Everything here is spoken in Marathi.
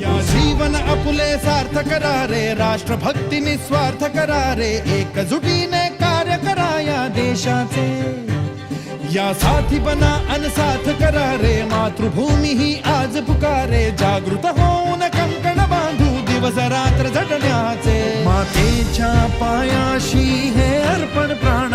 या जीवन आपुले सार्थ करा रे, राष्ट्रभक्ती निस्वार्थ करा रे, एकजुटीने कार्य करा या देशाचे। या साथी बना अनसाथ करा रे, मातृभूमी ही आज पुकारे, जागृत होऊन कंकण बांधू दिवस रात्र झटण्याचे। मातेच्या पायाशी हे अर्पण प्राण